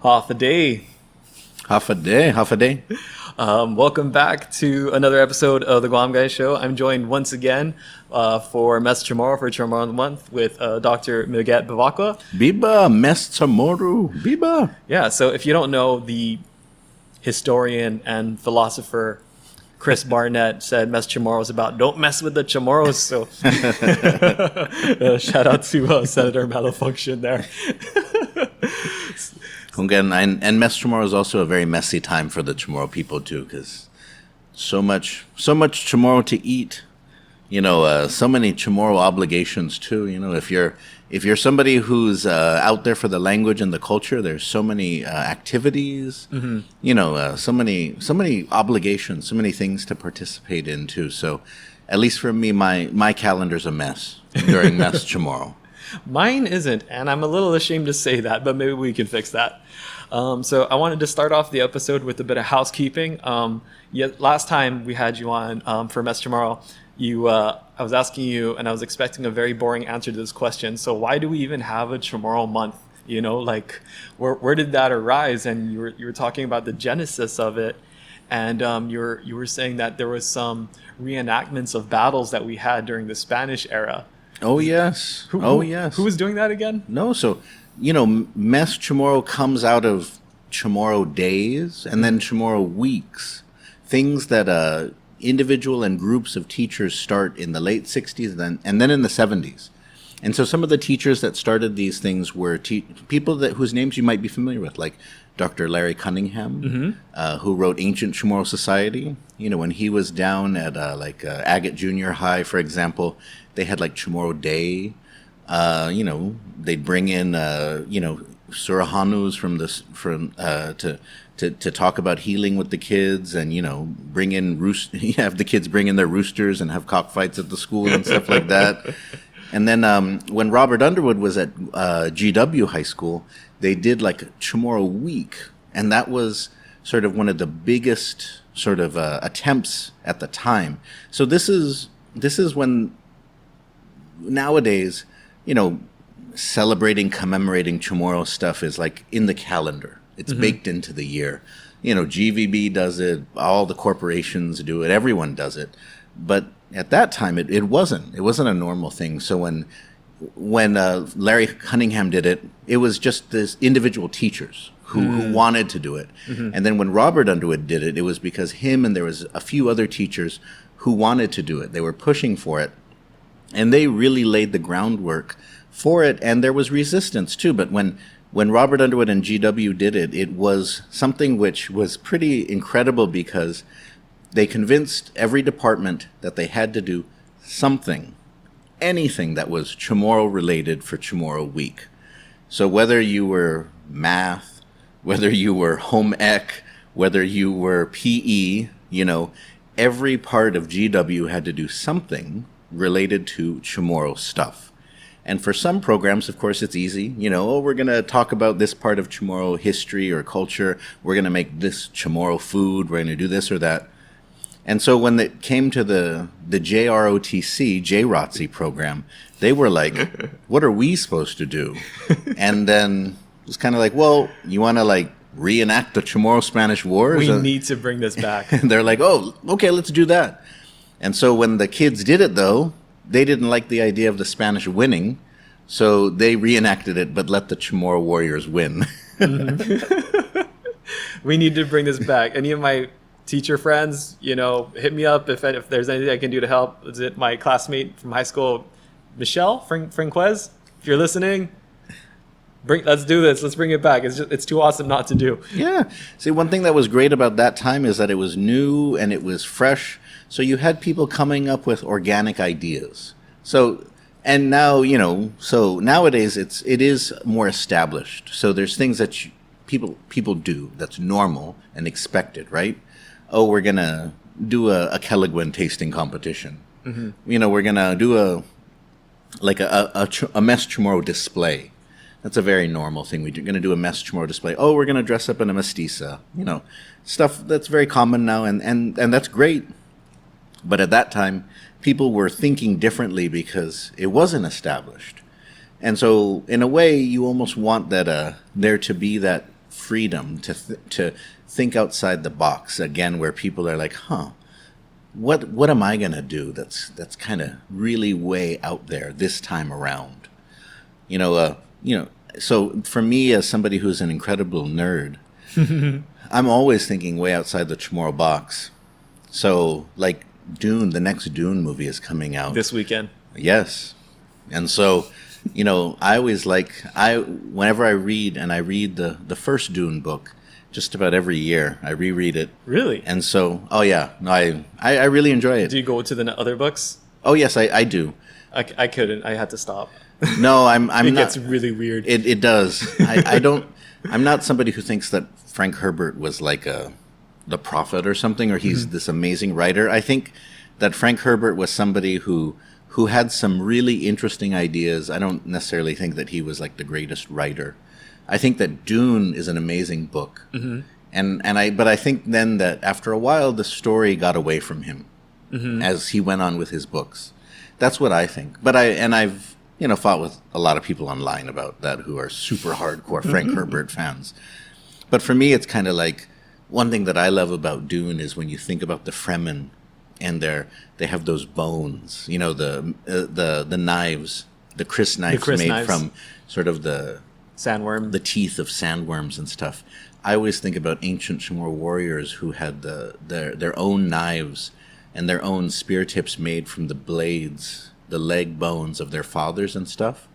Half a day. Half a day. Welcome back to another episode of the Guam Guy Show. I'm joined once again for Mes Chamorro for Chamorro of the Month with Dr. Miget Bavakwa. Biba, Mes Chamorro, Biba. Yeah, so if you don't know, the historian and philosopher Chris Barnett said Mes Chamorro is about don't mess with the Chamorros. So shout out to Senator Malfunction there. Again, and Mes Chamorro is also a very messy time for the Chamorro people too, because so much Chamorro to eat. So many Chamorro obligations too. If you're somebody who's out there for the language and the culture, there's so many activities. Mm-hmm. So many obligations, so many things to participate in too. So, at least for me, my calendar's a mess during Mes Chamorro. Mine isn't, and I'm a little ashamed to say that, but maybe we can fix that. So I wanted to start off the episode with a bit of housekeeping. Last time we had you on for Mes Chamorro, I was asking you, and I was expecting a very boring answer to this question. So why do we even have a Chamorro month? Where did that arise? And you were talking about the genesis of it, and you were saying that there was some reenactments of battles that we had during the Spanish era. Oh, yes. Yes. Who was doing that again? No, so, Mes Chamorro comes out of Chamorro days and then Chamorro weeks. Things that individual and groups of teachers start in the late 60s and then in the 70s. And so some of the teachers that started these things were people whose names you might be familiar with, like Dr. Larry Cunningham, who wrote Ancient Chamorro Society. When he was down at Agate Junior High, for example, they had like Chamorro Day. They'd bring in Surahanus to talk about healing with the kids, and bring in have the kids bring in their roosters and have cockfights at the school and stuff like that. And then when Robert Underwood was at GW High School, they did like a Chamorro week, and that was sort of one of the biggest sort of attempts at the time. So this is when nowadays, celebrating, commemorating Chamorro stuff is like in the calendar. It's baked into the year. GVB does it, all the corporations do it, everyone does it. But at that time, it wasn't a normal thing. So when Larry Cunningham did it, it was just this individual teachers who wanted to do it. Mm-hmm. And then when Robert Underwood did it, it was because him and there was a few other teachers who wanted to do it. They were pushing for it. And they really laid the groundwork for it, and there was resistance too. But when Robert Underwood and GW did it, it was something which was pretty incredible because they convinced every department that they had to do something, anything that was Chamorro related for Chamorro Week. So whether you were math, whether you were home ec, whether you were PE, every part of GW had to do something related to Chamorro stuff. And for some programs, of course, it's easy. We're going to talk about this part of Chamorro history or culture. We're going to make this Chamorro food. We're going to do this or that. And so when it came to the JROTC program, they were like, what are we supposed to do? And then it was kind of like, well, you want to reenact the Chamorro-Spanish Wars? We need to bring this back. And they're like, oh, okay, let's do that. And so when the kids did it, though, they didn't like the idea of the Spanish winning, so they reenacted it, but let the Chamorro warriors win. Mm-hmm. We need to bring this back. Any of my teacher friends, hit me up if there's anything I can do to help. Is it my classmate from high school, Michelle Franquez? If you're listening, let's do this. Let's bring it back. It's too awesome not to do. Yeah. See, one thing that was great about that time is that it was new and it was fresh. So you had people coming up with organic ideas. So, and now, so nowadays it is more established. So there's things that people do that's normal and expected, right? Oh, we're going to do a Kelligwin tasting competition. Mm-hmm. We're going to do a Mes Chamorro display. That's a very normal thing. We're going to do a Mes Chamorro display. Oh, we're going to dress up in a mestiza. Stuff that's very common now, and that's great. But at that time, people were thinking differently because it wasn't established. And so, in a way, you almost want that there to be that freedom to think outside the box again, where people are like, what am I gonna do that's kind of really way out there this time around? So for me, as somebody who's an incredible nerd, I'm always thinking way outside the Chamorro box. So like Dune, the next Dune movie is coming out this weekend. Yes. And so, I always whenever I read the first Dune book, just about every year, I reread it. Really? And so, I really enjoy it. Do you go to the other books? Oh, yes, I do. I couldn't. I had to stop. No, I'm It not. gets really weird. It does. I don't. I'm not somebody who thinks that Frank Herbert was like the prophet or something, or he's this amazing writer. I think that Frank Herbert was somebody who had some really interesting ideas. I don't necessarily think that he was like the greatest writer. I think that Dune is an amazing book, but I think then that after a while the story got away from him as he went on with his books. That's what I think. But I've fought with a lot of people online about that who are super hardcore Frank Herbert fans. But for me, it's kind of like one thing that I love about Dune is when you think about the Fremen and they have those bones, the knives, the Chris knives made from sort of the Sandworm. the teeth of sandworms and stuff. I always think about ancient Chamorro warriors who had their own knives and their own spear tips made from the blades, the leg bones of their fathers and stuff.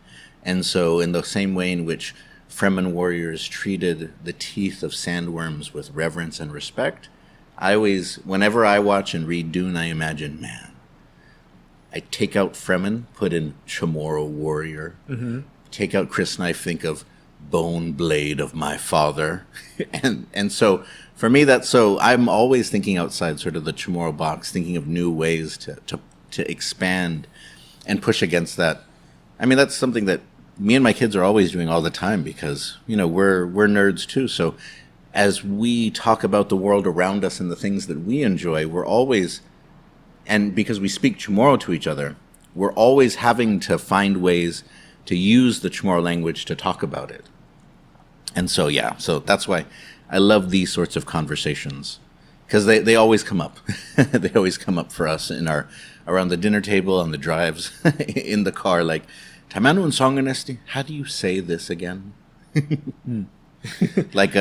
And so in the same way in which Fremen warriors treated the teeth of sandworms with reverence and respect, whenever I watch and read Dune, I imagine, man, I take out Fremen, put in Chamorro warrior, take out Chris Knife, think of bone blade of my father. and so for me, I'm always thinking outside sort of the Chamorro box, thinking of new ways to expand and push against that. I mean, that's something that me and my kids are always doing all the time because, we're nerds too. So as we talk about the world around us and the things that we enjoy, we're always, and because we speak Chamorro to each other, we're always having to find ways to use the Chamorro language to talk about it. And so, so that's why I love these sorts of conversations because they always come up. They always come up for us around the dinner table, on the drives, in the car, like, Tamano and Songanesti, how do you say this again? Like,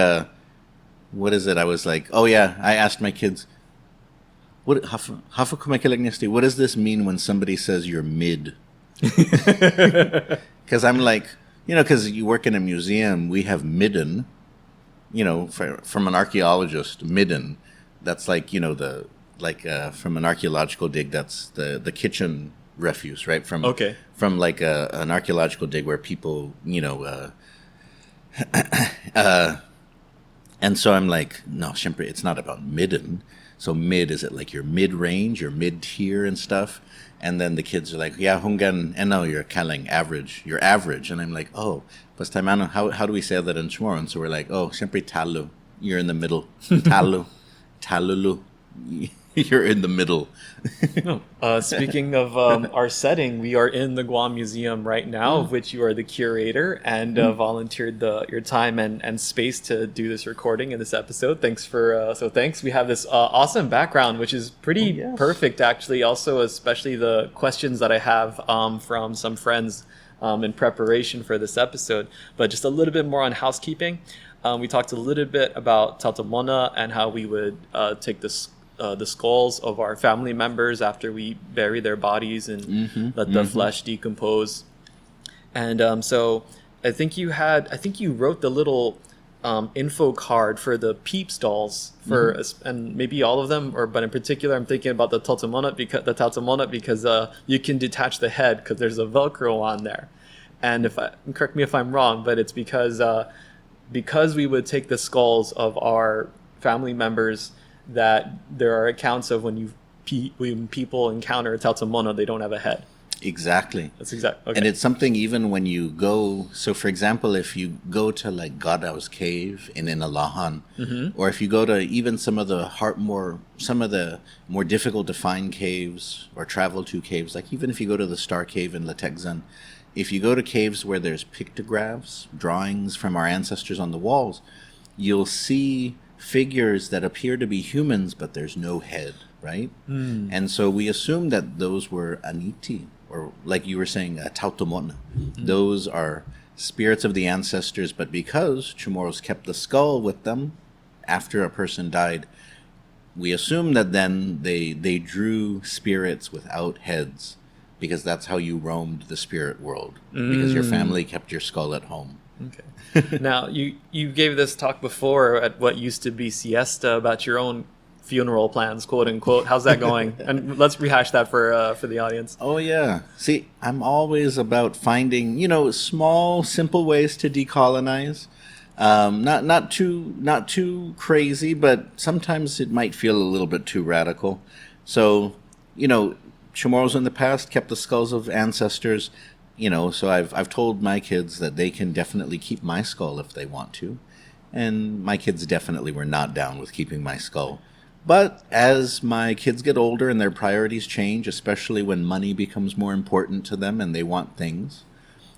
what is it? I was like, I asked my kids, what does this mean when somebody says you're mid? Because I'm like, because you work in a museum, we have midden, from an archaeologist, midden. That's like, from an archaeological dig, that's the kitchen refuse, right? From like an archaeological dig where people, and so I'm like, no, siempre, it's not about midden. So mid, is it like your mid-range, your mid-tier and stuff? And then the kids are like, yeah, hungan, and no, you're kind of like average. You're average. And I'm like, oh, pues taimano, how do we say that in Chamorro? And so we're like, oh, siempre talu. You're in the middle. Talu. Talulu. You're in the middle. Speaking of our setting, we are in the Guam Museum right now, of which you are the curator and volunteered your time and space to do this recording in this episode. Thanks thanks. We have this awesome background, which is pretty perfect, actually. Also, especially the questions that I have from some friends in preparation for this episode. But just a little bit more on housekeeping. We talked a little bit about Tautamona and how we would take the skulls of our family members after we bury their bodies and let the flesh decompose. And so I think you wrote the little info card for the peep stalls and maybe all of them, but in particular I'm thinking about the Tautamona because you can detach the head because there's a Velcro on there. And correct me if I'm wrong, but it's because we would take the skulls of our family members, that there are accounts of when people encounter a Tautamona, they don't have a head. Exactly. That's exactly. Okay. And it's something even when you go, so for example, if you go to like Godau's cave in Inalahan, or if you go to even some of the more difficult to find caves or travel to caves, like even if you go to the Star Cave in Latexan, if you go to caves where there's pictographs, drawings from our ancestors on the walls, you'll see figures that appear to be humans, but there's no head, right? And so we assume that those were aniti, or like you were saying, tautomona. Those are spirits of the ancestors, but because Chamorros kept the skull with them after a person died, we assume that then they drew spirits without heads, because that's how you roamed the spirit world, because your family kept your skull at home. Okay. Now, you gave this talk before at what used to be Siesta about your own funeral plans, quote unquote. How's that going? And let's rehash that for the audience. Oh yeah. See, I'm always about finding, small, simple ways to decolonize. Not too crazy, but sometimes it might feel a little bit too radical. So, Chamorros in the past kept the skulls of ancestors. So I've told my kids that they can definitely keep my skull if they want to. And my kids definitely were not down with keeping my skull. But as my kids get older and their priorities change, especially when money becomes more important to them and they want things,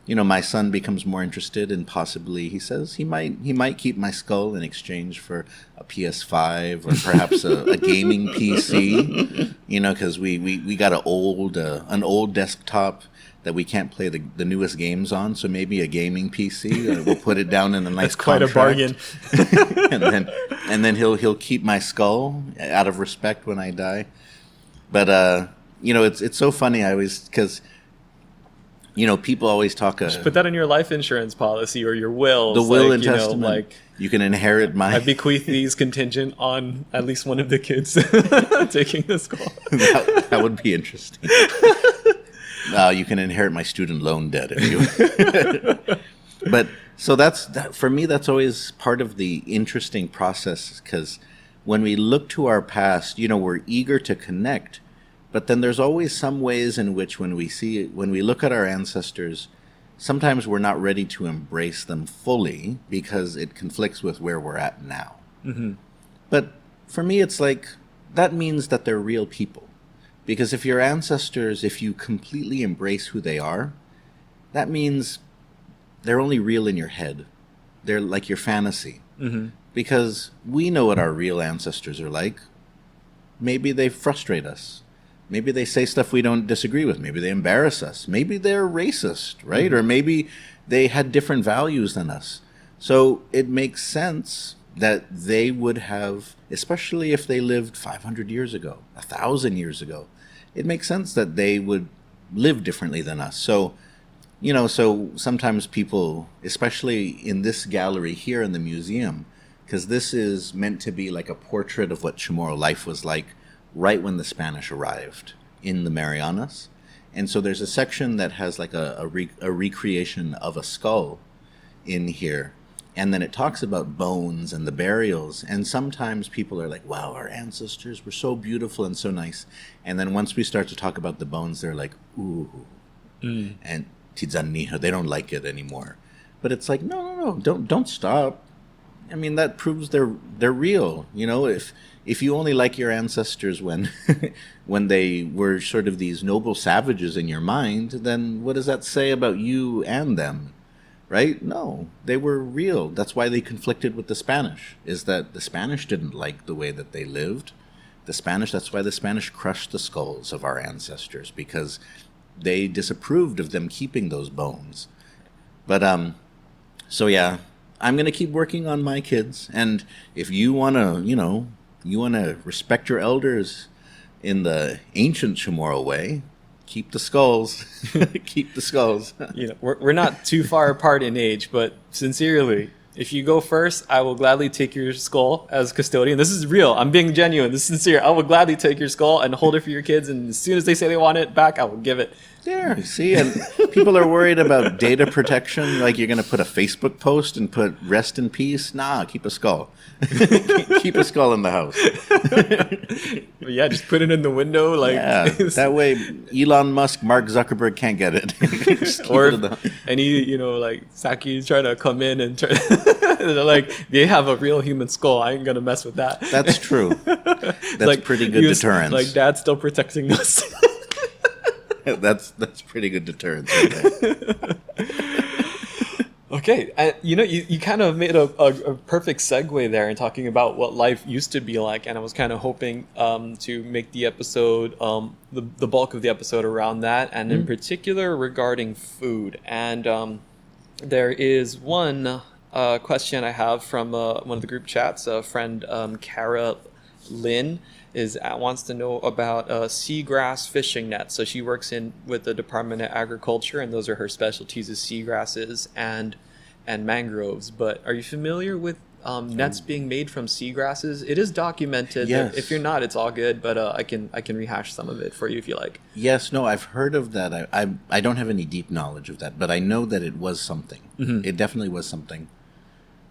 my son becomes more interested in possibly, he says, he might keep my skull in exchange for a PS5 or perhaps a gaming PC, because we got an old desktop that we can't play the newest games on, so maybe a gaming PC. We'll put it down in a nice That's contract. quite a bargain. and then he'll keep my skull out of respect when I die. But it's so funny. I always, because people always talk. Just put that in your life insurance policy or your will. The will and testament. You can inherit my. I bequeath these contingent on at least one of the kids taking the skull. That would be interesting. You can inherit my student loan debt if you. But so that for me, that's always part of the interesting process, because when we look to our past, we're eager to connect, but then there's always some ways in which when we look at our ancestors, sometimes we're not ready to embrace them fully because it conflicts with where we're at now. Mm-hmm. But for me, it's like that means that they're real people. Because if your ancestors, if you completely embrace who they are, that means they're only real in your head. They're like your fantasy. Mm-hmm. Because we know what our real ancestors are like. Maybe they frustrate us. Maybe they say stuff we don't disagree with. Maybe they embarrass us. Maybe they're racist, right? Mm-hmm. Or maybe they had different values than us. So it makes sense that they would have, especially if they lived 500 years ago, 1,000 years ago, it makes sense that they would live differently than us. So, so sometimes people, especially in this gallery here in the museum, because this is meant to be like a portrait of what Chamorro life was like right when the Spanish arrived in the Marianas. And so there's a section that has like a recreation of a skull in here. And then it talks about bones and the burials. And sometimes people are like, wow, our ancestors were so beautiful and so nice. And then once we start to talk about the bones, they're like, ooh. And tizaniho, they don't like it anymore. But it's like, no, don't stop. I mean, that proves they're real. If you only like your ancestors when when they were sort of these noble savages in your mind, then what does that say about you and them? Right? No, they were real. That's why they conflicted with the Spanish, is that the Spanish didn't like the way that they lived. That's why the Spanish crushed the skulls of our ancestors, because they disapproved of them keeping those bones. But, so yeah, I'm going to keep working on my kids. And if you want to, respect your elders in the ancient Chamorro way, keep the skulls. Keep the skulls. We're not too far apart in age, but sincerely, if you go first, I will gladly take your skull as custodian. This is real. I'm being genuine. This is sincere. I will gladly take your skull and hold it for your kids. And as soon as they say they want it back, I will give it. There, see, and people are worried about data protection. Like you're going to put a Facebook post and put "rest in peace." Nah, keep a skull. Keep a skull in the house. Yeah, just put it in the window. That way, Elon Musk, Mark Zuckerberg can't get it. Or any Saki trying to come in and try. They have a real human skull. I ain't gonna mess with that. That's true. That's pretty good deterrence. Like Dad's still protecting us. That's pretty good deterrence right there. Okay, you kind of made a perfect segue there in talking about what life used to be like, and I was kind of hoping to make the episode, the bulk of the episode around that, and in particular regarding food. And there is one question I have from one of the group chats. A friend, Cara Lynn, wants to know about seagrass fishing nets. So she works with the Department of Agriculture, and those are her specialties: is seagrasses and mangroves. But are you familiar with nets being made from seagrasses? It is documented. Yes. If you're not, it's all good. But I can rehash some of it for you if you like. Yes, no, I've heard of that. I don't have any deep knowledge of that, but I know that it was something. Mm-hmm. It definitely was something.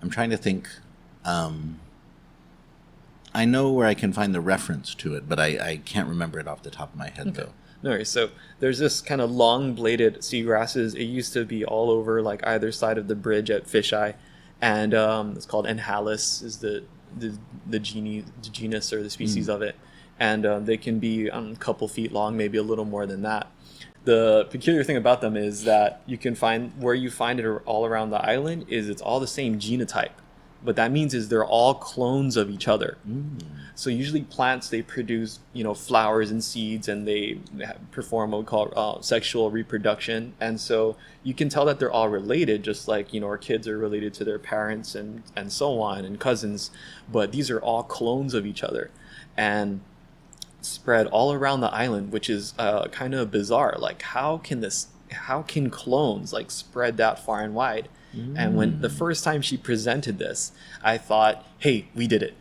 I'm trying to think. I know where I can find the reference to it, but I can't remember it off the top of my head, though. No worries. So there's this kind of long-bladed seagrasses. It used to be all over like either side of the bridge at Fisheye, and it's called Enhalus is the genus or the species of it, and they can be a couple feet long, maybe a little more than that. The peculiar thing about them is that you can find where you find it all around the island is it's all the same genotype. What that means is they're all clones of each other. So usually plants, they produce, flowers and seeds, and they perform what we call sexual reproduction. And so you can tell that they're all related, just like, our kids are related to their parents and so on, and cousins. But these are all clones of each other and spread all around the island, which is kind of bizarre. Like, how can clones like spread that far and wide? And when the first time she presented this, I thought, hey, we did it.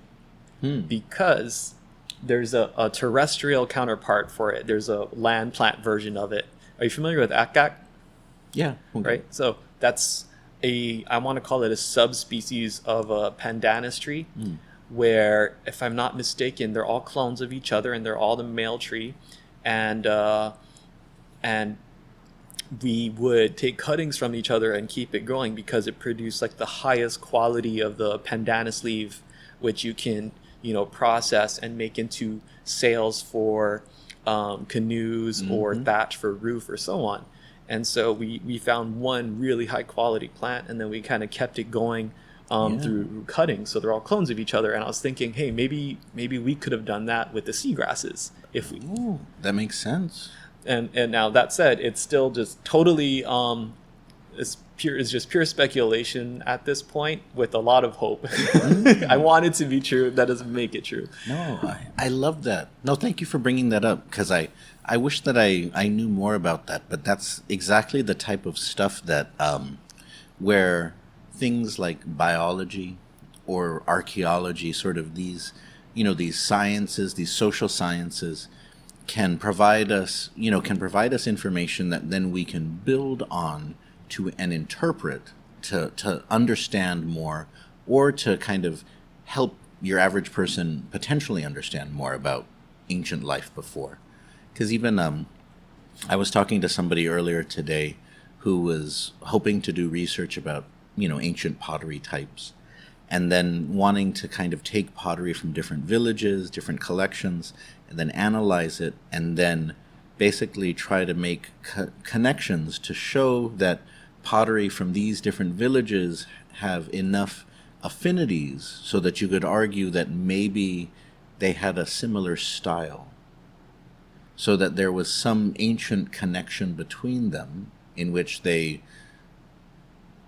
Because there's a terrestrial counterpart for it. There's a land plant version of it. Are you familiar with akak? Yeah. Okay. Right? So that's I want to call it a subspecies of a pandanus tree, where, if I'm not mistaken, they're all clones of each other, and they're all the male tree. And we would take cuttings from each other and keep it going because it produced like the highest quality of the pandanus leaf, which you can, process and make into sails for canoes or thatch for roof or so on. And so we found one really high quality plant, and then we kind of kept it going through cutting. So they're all clones of each other. And I was thinking, hey, maybe we could have done that with the seagrasses if we. Ooh, that makes sense. And now that said, it's still just totally it's just pure speculation at this point with a lot of hope. I want it to be true. That doesn't make it true. No, I love that. No, thank you for bringing that up, because I wish that I knew more about that. But that's exactly the type of stuff that where things like biology or archaeology, sort of these sciences, these social sciences, can provide us information that then we can build on to and interpret to understand more, or to kind of help your average person potentially understand more about ancient life before. Because even I was talking to somebody earlier today who was hoping to do research about ancient pottery types, and then wanting to kind of take pottery from different villages, different collections, and then analyze it, and then basically try to make connections to show that pottery from these different villages have enough affinities so that you could argue that maybe they had a similar style, so that there was some ancient connection between them in which they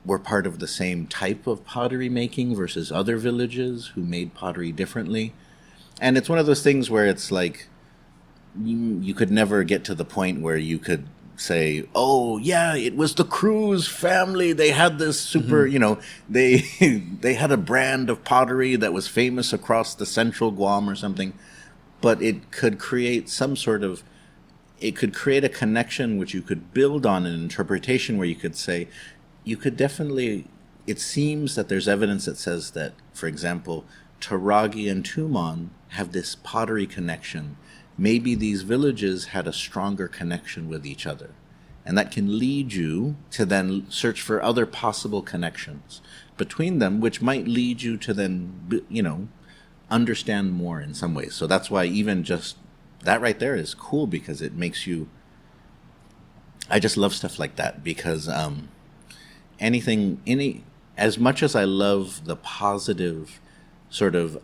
were part of the same type of pottery making versus other villages who made pottery differently. And it's one of those things where it's like you could never get to the point where you could say, oh yeah, it was the Cruz family, they had this super they had a brand of pottery that was famous across the central Guam or something. But it could create a connection which you could build on, an interpretation where you could say, it seems that there's evidence that says that, for example, Taragi and Tumon have this pottery connection. Maybe these villages had a stronger connection with each other. And that can lead you to then search for other possible connections between them, which might lead you to then, understand more in some ways. So that's why even just that right there is cool, because it makes you... I just love stuff like that, because as much as I love the positive sort of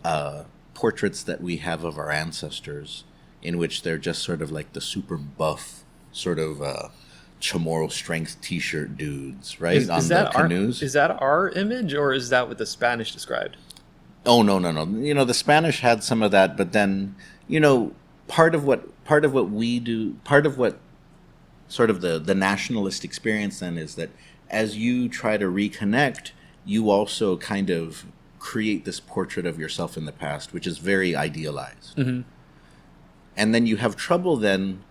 portraits that we have of our ancestors, in which they're just sort of like the super buff sort of Chamorro strength T-shirt dudes, right? Is the that canoes. Is that our image, or is that what the Spanish described? Oh, no. The Spanish had some of that, but then, part of what we do, part of what sort of the nationalist experience then is that as you try to reconnect, you also kind of create this portrait of yourself in the past, which is very idealized. Mm-hmm. And then you have trouble then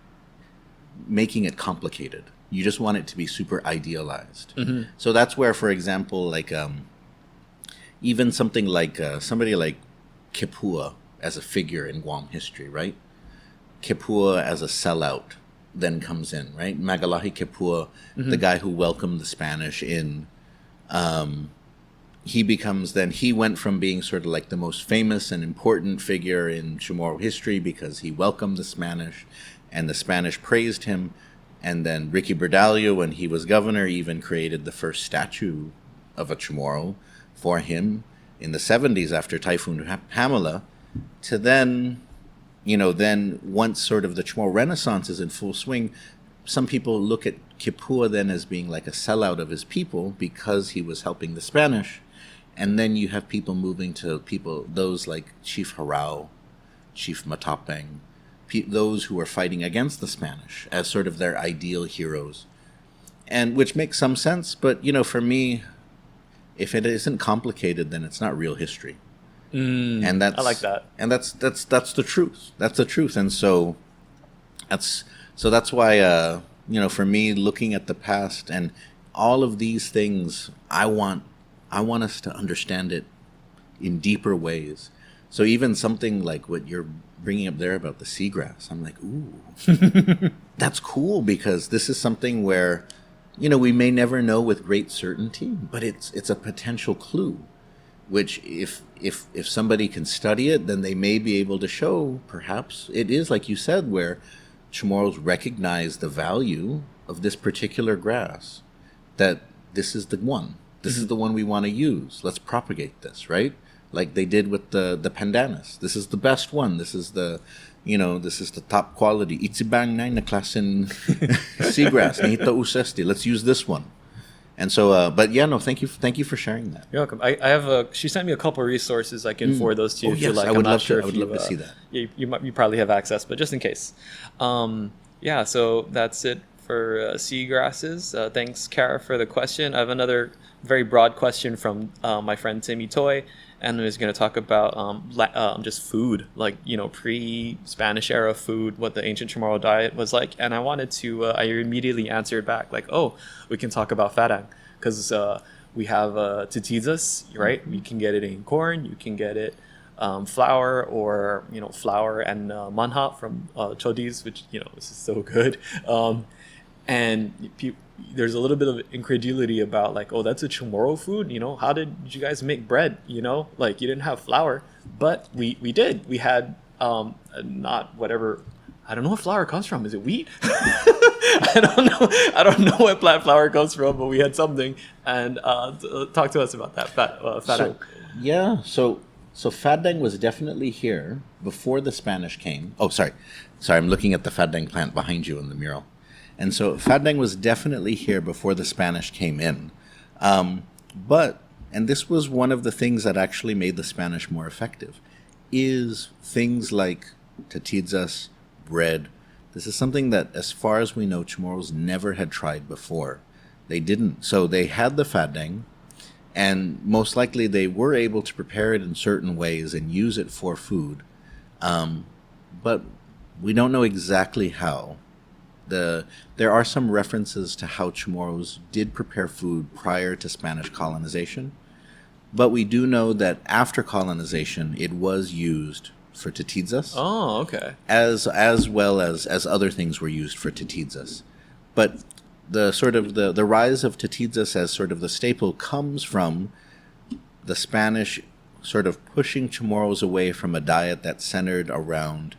making it complicated. You just want it to be super idealized. Mm-hmm. So that's where, for example, like even something like somebody like Kipua as a figure in Guam history, right? Kipua as a sellout then comes in, right? Magalahi Kipua, mm-hmm. the guy who welcomed the Spanish in, he went from being sort of like the most famous and important figure in Chamorro history because he welcomed the Spanish and the Spanish praised him. And then Ricky Berdalio, when he was governor, even created the first statue of a Chamorro for him in the 70s after Typhoon Pamela, to then, then once sort of the Chamorro Renaissance is in full swing, some people look at Kipua then as being like a sellout of his people because he was helping the Spanish. And then you have people moving to those like Chief Harao, Chief Matapang, those who are fighting against the Spanish as sort of their ideal heroes. And which makes some sense, but, for me, if it isn't complicated, then it's not real history. And I like that. And that's the truth. That's the truth. And so that's why, for me, looking at the past and all of these things, I want us to understand it in deeper ways. So even something like what you're bringing up there about the seagrass, I'm like, ooh, that's cool, because this is something where, we may never know with great certainty, but it's a potential clue, which if somebody can study it, then they may be able to show, perhaps it is like you said, where Chamorros recognize the value of this particular grass, that this is the one. This is the one we want to use. Let's propagate this, right? Like they did with the pandanus. This is the best one. This is the top quality. Ichibang na klasen seagrass. Nihita usesti. Let's use this one. And so, thank you for sharing that. You're welcome. I have she sent me a couple of resources I can forward those to you if you like. I would love to see that. You probably have access, but just in case. So that's it for seagrasses. Thanks, Kara, for the question. I have another very broad question from my friend Timmy Toy, and he's going to talk about just food, like, pre-Spanish era food, what the ancient Chamorro diet was like. And I wanted to, I immediately answered back, like, oh, we can talk about fadang, because we have titizas, right? You can get it in corn, you can get it flour, or, flour and manha from chodis, which, this is so good. And there's a little bit of incredulity about, like, oh, that's a Chamorro food, how did you guys make bread, like, you didn't have flour, but we did. We had not whatever, I don't know what flour comes from. Is it wheat? I don't know what plant flour comes from, but we had something. And talk to us about that fadang. So fadang was definitely here before the Spanish came. Oh, sorry, I'm looking at the fadang plant behind you in the mural. And so fadang was definitely here before the Spanish came in. And this was one of the things that actually made the Spanish more effective, is things like tatizas, bread. This is something that, as far as we know, Chamorros never had tried before. They didn't. So they had the fadang, and most likely they were able to prepare it in certain ways and use it for food. But we don't know exactly how. There are some references to how Chamorros did prepare food prior to Spanish colonization, but we do know that after colonization, it was used for tatizas. Oh, okay. As well as other things were used for tatizas. But the rise of tatizas as sort of the staple comes from the Spanish sort of pushing Chamorros away from a diet that centered around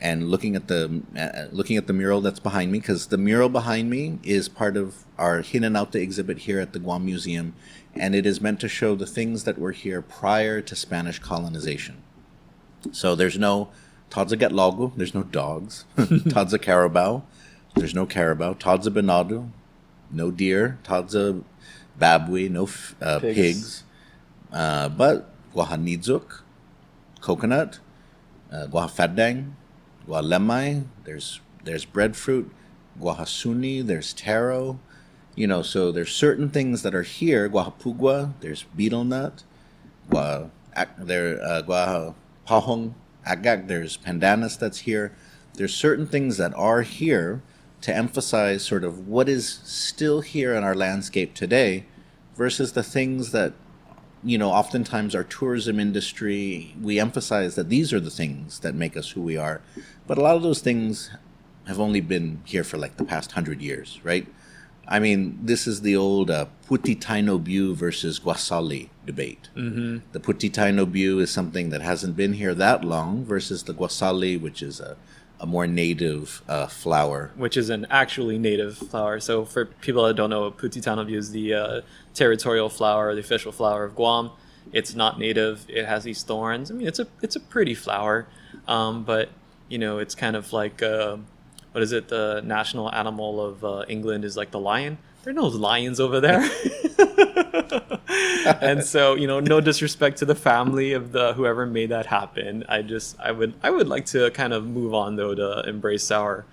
and looking at the mural that's behind me, because the mural behind me is part of our Hinanauta exhibit here at the Guam Museum, and it is meant to show the things that were here prior to Spanish colonization. So there's no Tadza Gatlagu, there's no dogs. Tadza Carabao, there's no carabao. Tadza Benadu, no deer. Tadza Babui, no pigs. But Guahanizuk, coconut, Guahafadang, Gualemai, there's breadfruit, Guahasuni, there's taro. So there's certain things that are here. Guahapugua, there's betel nut, Guahapahong agag, there's pandanus that's here. There's certain things that are here to emphasize sort of what is still here in our landscape today versus the things that, oftentimes our tourism industry, we emphasize that these are the things that make us who we are. But a lot of those things have only been here for like the past 100 years, right? I mean, this is the old Puti Taino Bu versus Guasali debate. Mm-hmm. The Puti Taino Bu is something that hasn't been here that long versus the Guasali, which is a more native flower. Which is an actually native flower. So for people that don't know, Puti Taino Bu is the territorial flower, the official flower of Guam. It's not native. It has these thorns. I mean, it's a pretty flower, but it's kind of like what is it? The national animal of England is like the lion. There are no lions over there. And so, no disrespect to the family of whoever made that happen. I would like to kind of move on though to embrace our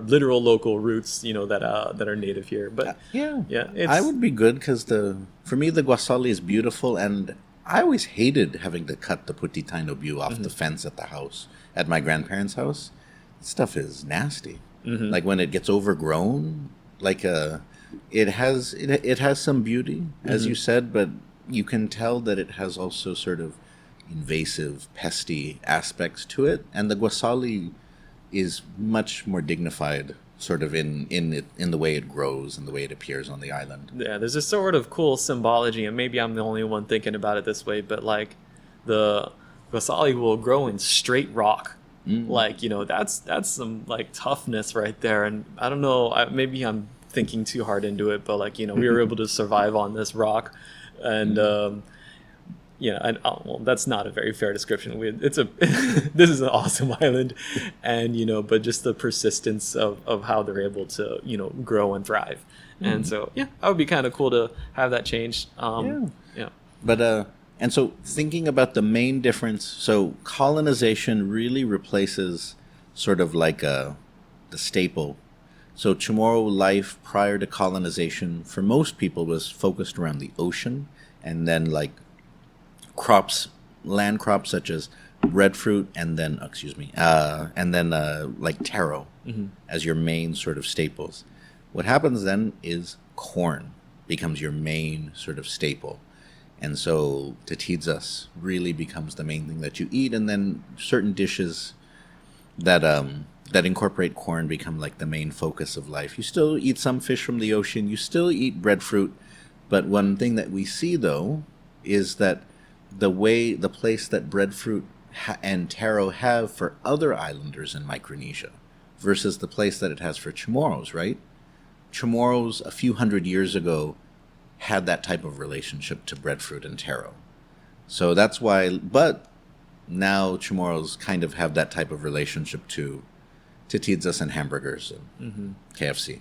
literal local roots, that are native here. But yeah, I would be good because for me the Guasali is beautiful, and I always hated having to cut the Puti Taino Bu off the fence at the house at my grandparents' house. Stuff is nasty. Mm-hmm. Like when it gets overgrown, like it has some beauty, as you said, but you can tell that it has also sort of invasive, pesty aspects to it. And the Guasali is much more dignified, sort of in the way it grows and the way it appears on the island. Yeah, there's a sort of cool symbology, and maybe I'm the only one thinking about it this way, but like the Guasali will grow in straight rock. Like, that's some like toughness right there. And I don't know, maybe I'm thinking too hard into it, but like, we were able to survive on this rock. And, well, that's not a very fair description. This is an awesome island. And, but just the persistence of how they're able to, grow and thrive. And so, that would be kind of cool to have that change. Yeah. But, and so thinking about the main difference, so colonization really replaces sort of like the staple. So Chamorro life prior to colonization for most people was focused around the ocean, and then like land crops such as breadfruit and then, like taro as your main sort of staples. What happens then is corn becomes your main sort of staple. And so tatidzas really becomes the main thing that you eat, and then certain dishes that incorporate corn become like the main focus of life. You still eat some fish from the ocean, you still eat breadfruit, but one thing that we see though is that the place that breadfruit and taro have for other islanders in Micronesia versus the place that it has for Chamorros, right? Chamorros a few hundred years ago had that type of relationship to breadfruit and taro. So that's why, but now Chamorros kind of have that type of relationship to tatidzas and hamburgers and KFC.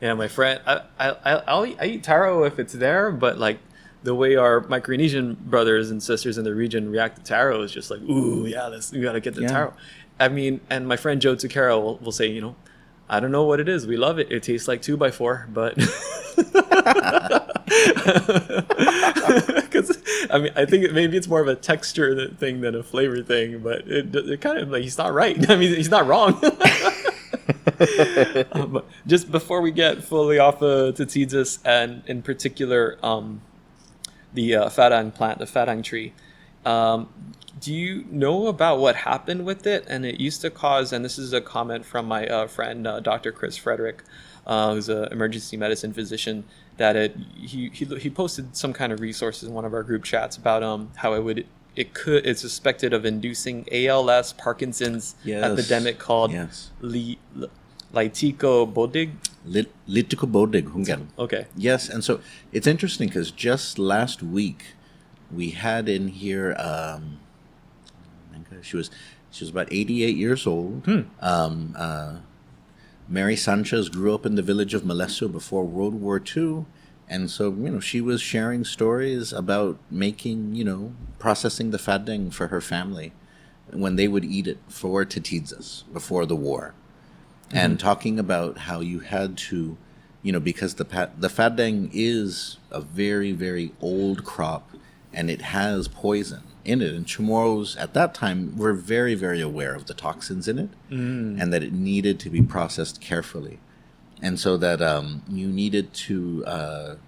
Yeah, my friend, I eat taro if it's there, but like the way our Micronesian brothers and sisters in the region react to taro is just like, ooh, yeah, we gotta get the taro. I mean, and my friend Joe Tucaro will say, I don't know what it is. We love it. It tastes like 2x4, but because I think maybe it's more of a texture thing than a flavor thing. But it kind of like he's not right. I mean, he's not wrong. But just before we get fully off of tatidzas and in particular the fatang plant, the fatang tree. Do you know about what happened with it? And it used to cause, and this is a comment from my friend, Dr. Chris Frederick, who's an emergency medicine physician, that he posted some kind of resources in one of our group chats about how it would it's suspected of inducing ALS, Parkinson's Yes. epidemic called Yes. Bodig. Litikobodig Hungan. Okay. Yes, and so it's interesting because just last week we had in here. She was about 88 years old. Mary Sanchez grew up in the village of Malesso before World War II. And so, she was sharing stories about making, processing the fadeng for her family when they would eat it for tetidzas before the war. And talking about how you had to, because the fadeng is a very, very old crop and it has poison in it. And Chamorros at that time were very, very aware of the toxins in it and that it needed to be processed carefully. And so that you needed to,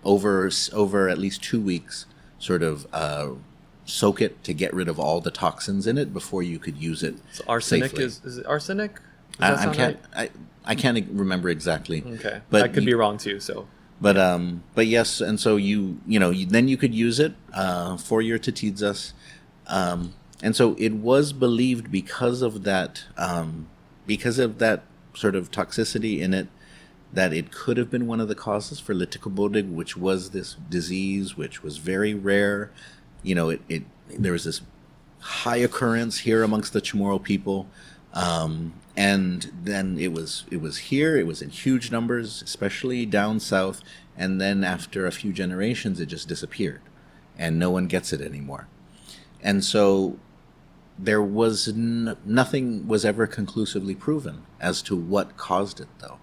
over at least 2 weeks, sort of soak it to get rid of all the toxins in it before you could use it. So arsenic safely. Is it arsenic? Does that sound right? I can't remember exactly. Okay, but I could be wrong too. So, but yes, and so then you could use it for your tetidzas, and so it was believed because of that sort of toxicity in it, that it could have been one of the causes for litikobodig, which was this disease which was very rare. There was this high occurrence here amongst the Chamorro people. And then it was here, it was in huge numbers, especially down south. And then after a few generations, it just disappeared and no one gets it anymore. And so there was nothing was ever conclusively proven as to what caused it, though.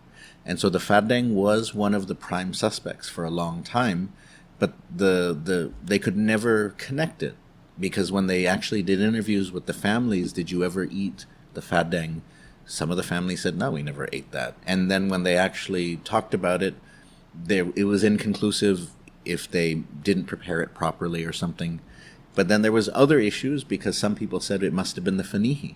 And so the fadeng was one of the prime suspects for a long time, but they could never connect it, because when they actually did interviews with the families, did you ever eat the fadeng? Some of the families said, no, we never ate that. And then when they actually talked about it, it was inconclusive if they didn't prepare it properly or something. But then there was other issues, because some people said it must have been the fanihi.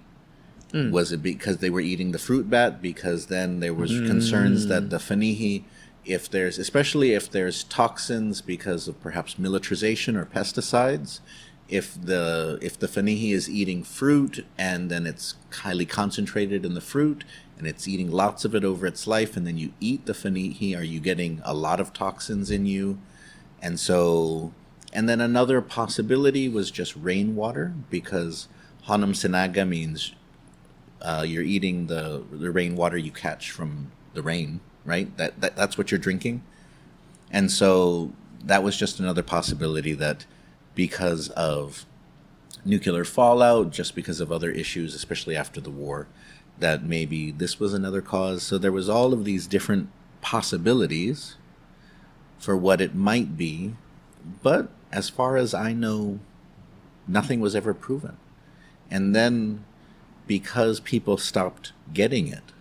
Was it because they were eating the fruit bat? Because then there was concerns that the fanihi, especially if there's toxins because of perhaps militarization or pesticides, if the fanihi is eating fruit and then it's highly concentrated in the fruit and it's eating lots of it over its life, and then you eat the fanihi, are you getting a lot of toxins in you? And then another possibility was just rainwater, because hanam sinaga means you're eating the rainwater you catch from the rain, right? That's what you're drinking. And so that was just another possibility, that because of nuclear fallout, just because of other issues, especially after the war, that maybe this was another cause. So there was all of these different possibilities for what it might be. But as far as I know, nothing was ever proven. And then, because people stopped getting it,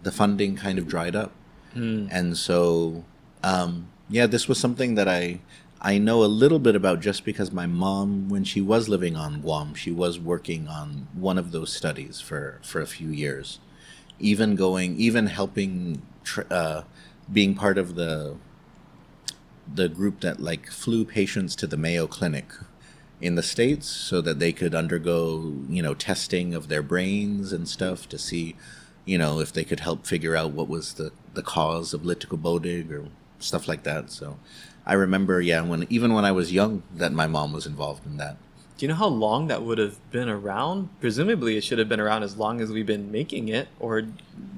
the funding kind of dried up. And so, this was something that I know a little bit about, just because my mom, when she was living on Guam, she was working on one of those studies for a few years. Even helping, being part of the group that flew patients to the Mayo Clinic in the States so that they could undergo, testing of their brains and stuff to see, if they could help figure out what was the cause of litikobodig or stuff like that. So I remember, when I was young, that my mom was involved in that. Do you know how long that would have been around? Presumably it should have been around as long as we've been making it, or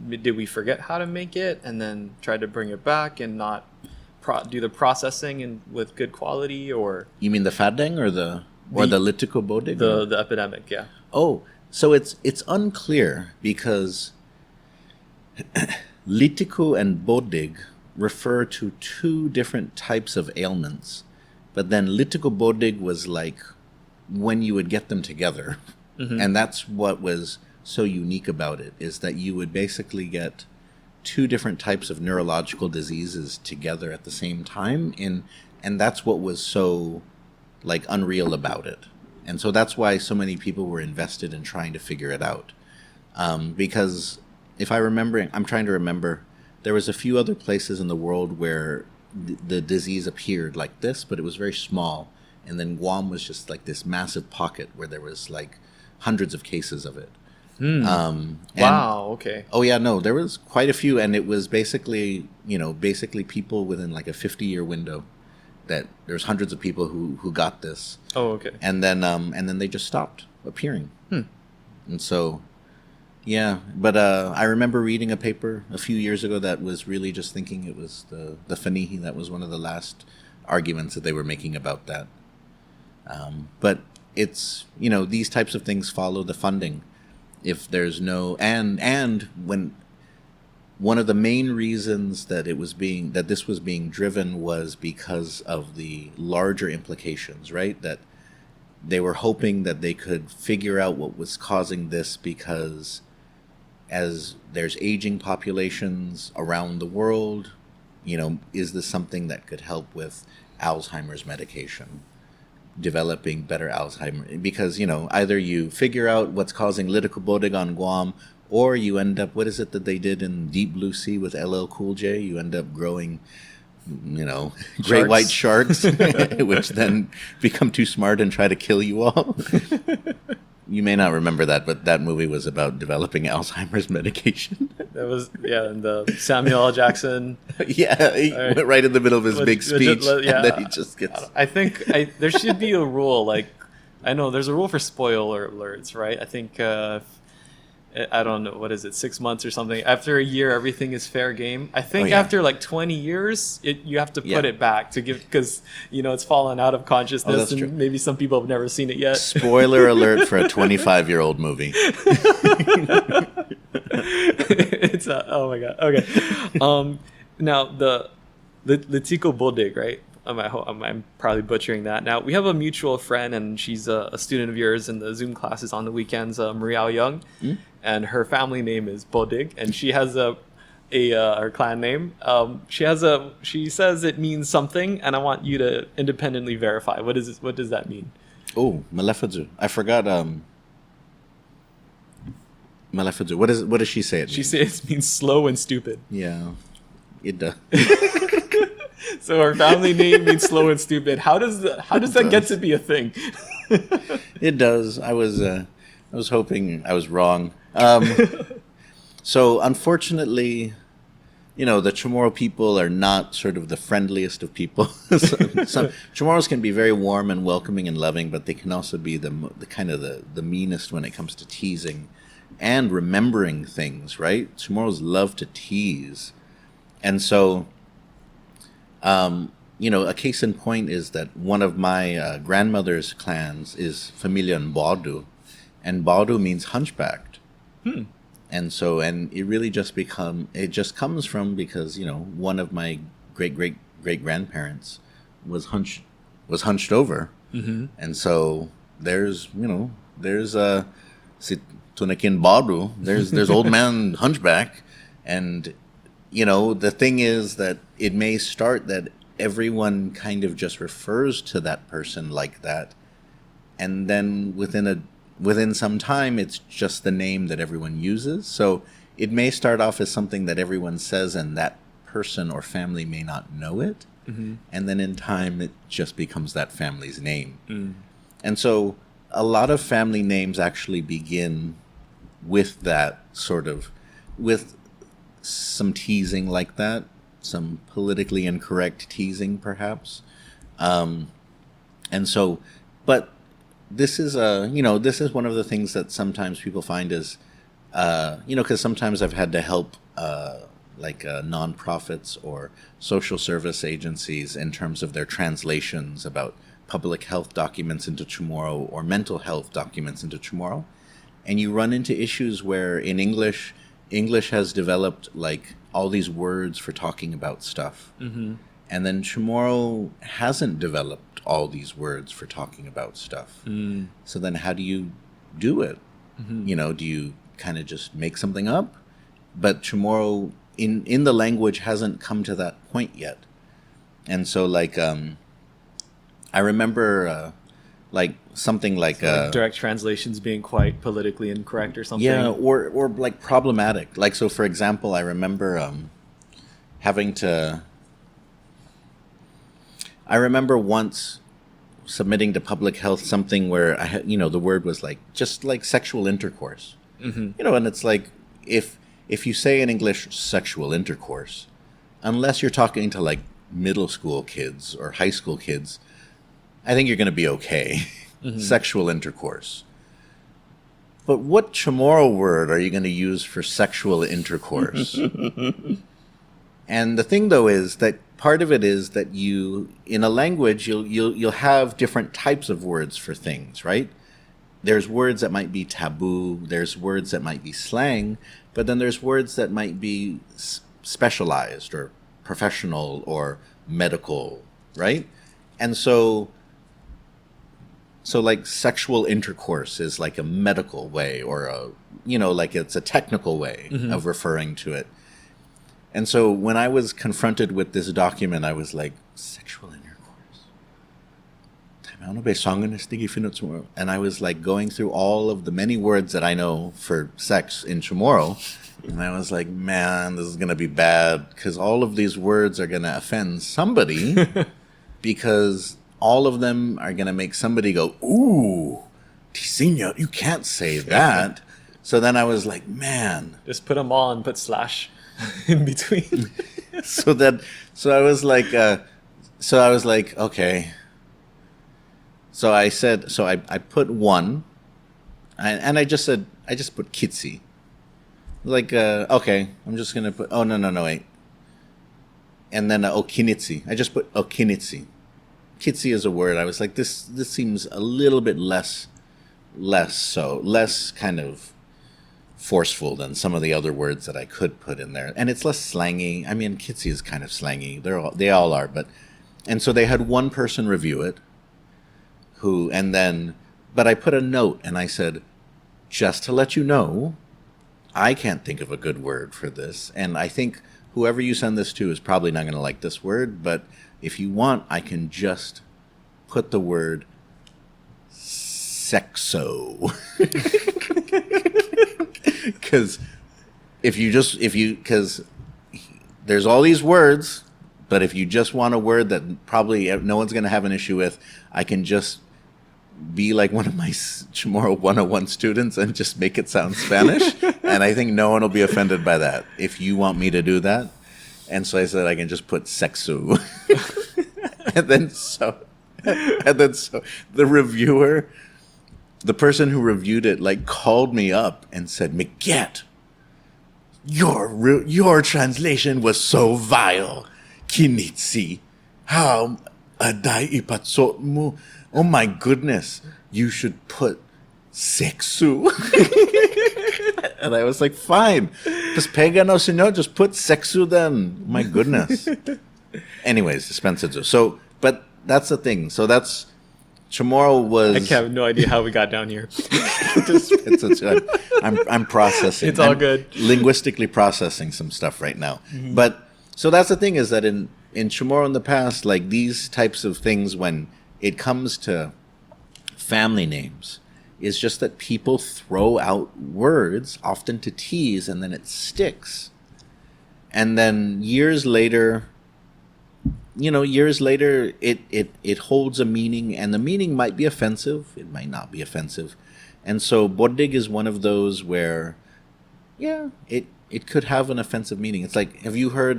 did we forget how to make it and then try to bring it back and not do the processing with good quality? Or you mean the fadeng or the litikobodig? The epidemic, yeah. Oh, so it's unclear, because litiko and bodig refer to two different types of ailments, but then litikobodig was when you would get them together. And that's what was so unique about it, is that you would basically get two different types of neurological diseases together at the same time, and that's what was so unreal about it. And so that's why so many people were invested in trying to figure it out, because if I'm trying to remember, there was a few other places in the world where the disease appeared like this, but it was very small, and then Guam was just like this massive pocket where there was like hundreds of cases of it. Wow. Okay. Oh yeah, no, there was quite a few, and it was basically people within like a 50-year window that there's hundreds of people who got this. Oh, okay. And then they just stopped appearing. And so, yeah, but I remember reading a paper a few years ago that was really just thinking it was the Fanihi. That was one of the last arguments that they were making about that. But it's, these types of things follow the funding. If there's no, and when one of the main reasons that this was being driven was because of the larger implications, right? That they were hoping that they could figure out what was causing this, because as there's aging populations around the world, is this something that could help with Alzheimer's medication, developing better Alzheimer's? Because, either you figure out what's causing Lidocobodeg on Guam, or you end up, what is it that they did in Deep Blue Sea with LL Cool J? You end up growing, great white sharks, which then become too smart and try to kill you all. You may not remember that, but that movie was about developing Alzheimer's medication. That was, and the Samuel L. Jackson. Yeah, he went right in the middle of his big speech, and then he just gets... I think there should be a rule, like, I know there's a rule for spoiler alerts, right? I think, I don't know, what is it, 6 months or something? After a year, everything is fair game. I think after like 20 years, you have to put it back to give, because, it's fallen out of consciousness, and true. Maybe some people have never seen it yet. Spoiler alert for a 25-year-old movie. It's oh my god. Okay. Now the Litiko Bodig, right? I'm probably butchering that. Now we have a mutual friend, and she's a student of yours in the Zoom classes on the weekends, Mariao Young, and her family name is Bodig, and she has her clan name. She says it means something, and I want you to independently verify. What does that mean? Oh, Malefadzu. I forgot. Malefadzu. What does she say it means? She says it means slow and stupid. Yeah, it does. So her family name means slow and stupid. How does that get to be a thing? It does. I was hoping I was wrong. So unfortunately, the Chamorro people are not sort of the friendliest of people. Some Chamorros can be very warm and welcoming and loving, but they can also be the kind of the meanest when it comes to teasing and remembering things, right? Chamorros love to tease. And so, a case in point is that one of my grandmother's clans is Familia Baudu, and Baudu means hunchbacked. And so, and it really just comes from, because, one of my great grandparents was hunched over. And so there's Tunakin Baudu, there's old man hunchback. And, the thing is that it may start that everyone kind of just refers to that person like that. And then within some time, it's just the name that everyone uses. So it may start off as something that everyone says, and that person or family may not know it. And then in time, it just becomes that family's name. And so a lot of family names actually begin with that sort of, with some teasing like that, some politically incorrect teasing perhaps. And so, but this is one of the things that sometimes people find is, because sometimes I've had to help nonprofits or social service agencies in terms of their translations about public health documents into Chamorro or mental health documents into Chamorro. And you run into issues where in English has developed like all these words for talking about stuff. And then Chamorro hasn't developed all these words for talking about stuff. So then how do you do it? Do you kind of just make something up? But Chamorro in the language hasn't come to that point yet. And so I remember something like direct translations being quite politically incorrect or something. Yeah, or like problematic. Like, so for example, I remember I remember once submitting to public health something where I had, the word was like just like sexual intercourse. And it's like if you say in English sexual intercourse, unless you're talking to like middle school kids or high school kids, I think you're going to be okay. Sexual intercourse. But what Chamorro word are you going to use for sexual intercourse? And the thing, though, is that part of it is that you, in a language, you'll have different types of words for things, right? There's words that might be taboo. There's words that might be slang. But then there's words that might be specialized or professional or medical, right? And so like sexual intercourse is like a medical way or like it's a technical way of referring to it. And so when I was confronted with this document, I was like, sexual intercourse. And I was like going through all of the many words that I know for sex in Chamorro. And I was like, man, this is going to be bad because all of these words are going to offend somebody because all of them are going to make somebody go, ooh, Tisinho, you can't say that. So then I was like, man. Just put them all and put slash in between. So I was like, okay. So I said, I put one and I just put kitsy. Like, okay, I'm just going to put, oh, no, wait. And then okinitsi. I just put okinitsi. Kitsy is a word. I was like, this seems a little bit less kind of forceful than some of the other words that I could put in there. And it's less slangy. I mean, kitsy is kind of slangy. They all are. And so they had one person review it but I put a note and I said, just to let you know, I can't think of a good word for this. And I think whoever you send this to is probably not going to like this word, but if you want, I can just put the word sexo. Because because there's all these words, but if you just want a word that probably no one's going to have an issue with, I can just be like one of my Chamorro 101 students and just make it sound Spanish. And I think no one will be offended by that if you want me to do that. And so I said I can just put sexu. and then so the reviewer, the person who reviewed it, like called me up and said, "Miguel, your translation was so vile. Kinitsi, how aday ipatsot mo. Oh my goodness, you should put sexu." And I was like, fine. Pues pega no señor, just put sexu then. My goodness. Anyways, dispensazo. So, but that's the thing. So that's, Chamorro was... I have no idea how we got down here. I'm processing. It's all good. Linguistically processing some stuff right now. Mm-hmm. But, so that's the thing is that in Chamorro in the past, like these types of things, when it comes to family names, is just that people throw out words, often to tease, and then it sticks. And then years later, it holds a meaning, and the meaning might be offensive, it might not be offensive. And so bordig is one of those where, yeah, it could have an offensive meaning. It's like, have you heard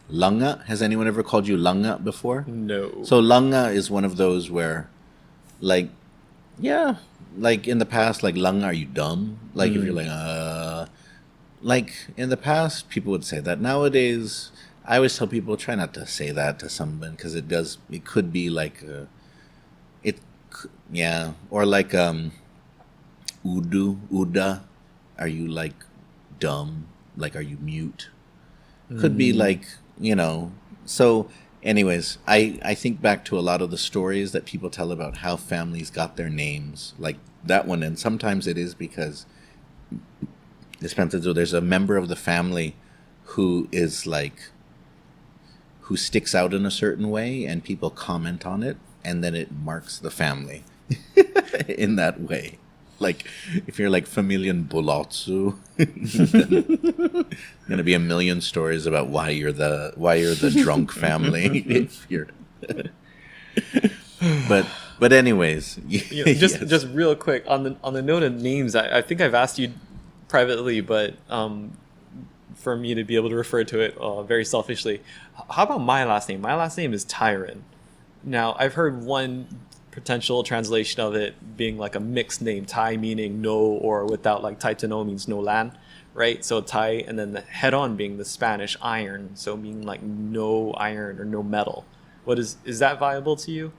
langa? Has anyone ever called you langa before? No. So langa is one of those where, like, yeah, like in the past, like langa, are you dumb? Like if you're like in the past, people would say that. Nowadays, I always tell people, try not to say that to someone because it could be like, or like uda, are you like dumb? Like, are you mute? Could be like, so anyways, I think back to a lot of the stories that people tell about how families got their names, like that one. And sometimes it is because there's a member of the family who is like, who sticks out in a certain way and people comment on it. And then it marks the family in that way. Like, if you're like Familian Bolotsu, going to be a million stories about why you're the drunk family. If you're But anyways, Just real quick on the note of names, I think I've asked you privately, but for me to be able to refer to it very selfishly, how about my last name? My last name is Tyron. Now I've heard one potential translation of it being like a mixed name, Tai meaning no or without, like Tai to no means no land, right? So Tai, and then the head on being the Spanish iron, so meaning like no iron or no metal. Is that viable to you?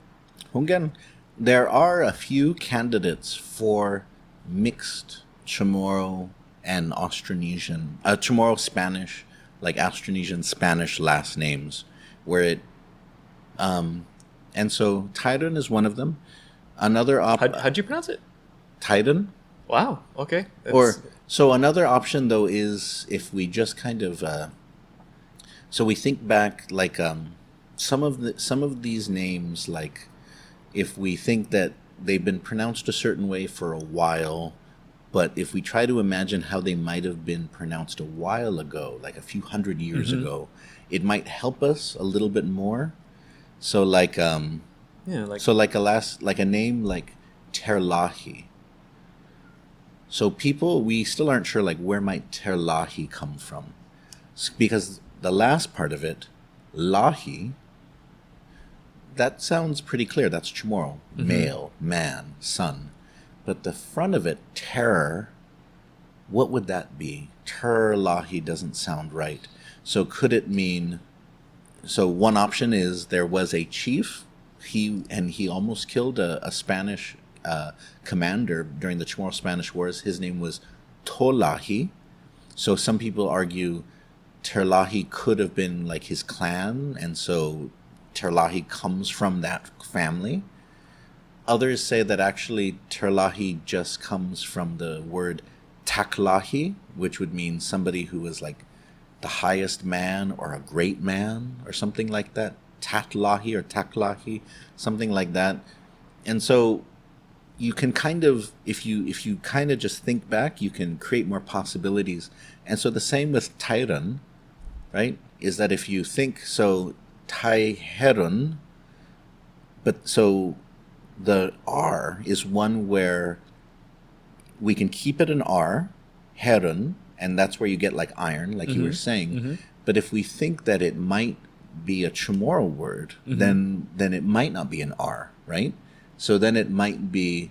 Again, there are a few candidates for mixed Chamorro and Austronesian, Chamorro Spanish, like Austronesian Spanish last names, where it, and so Tyron is one of them. Another How'd you pronounce it? Tyron. Wow. Okay. So another option though is if we just kind of, so we think back like some of these names, like if we think that they've been pronounced a certain way for a while, but if we try to imagine how they might have been pronounced a while ago, like a few hundred years ago, it might help us a little bit more. So like a name like Terlahi. So we still aren't sure like where might Terlahi come from, because the last part of it, Lahi, that sounds pretty clear. That's Chamorro, male, man, son. But the front of it, terror, what would that be? Terlahi doesn't sound right. So could it mean? So one option is there was a chief, he almost killed a Spanish commander during the Chamorro-Spanish Wars. His name was Tolahi. So some people argue Terlahi could have been like his clan, and so Terlahi comes from that family. Others say that actually Terlahi just comes from the word Taklahi, which would mean somebody who was like the highest man or a great man or something like that. Tatlahi or Taklahi, something like that. And so you can kind of, if you kind of just think back, you can create more possibilities. And so the same with Tyron, right? Is that if you think, so Taiherun, but so the R is one where we can keep it an R, Herun, and that's where you get like iron, like you were saying. But if we think that it might be a Chamorro word, then it might not be an R, right? So then it might be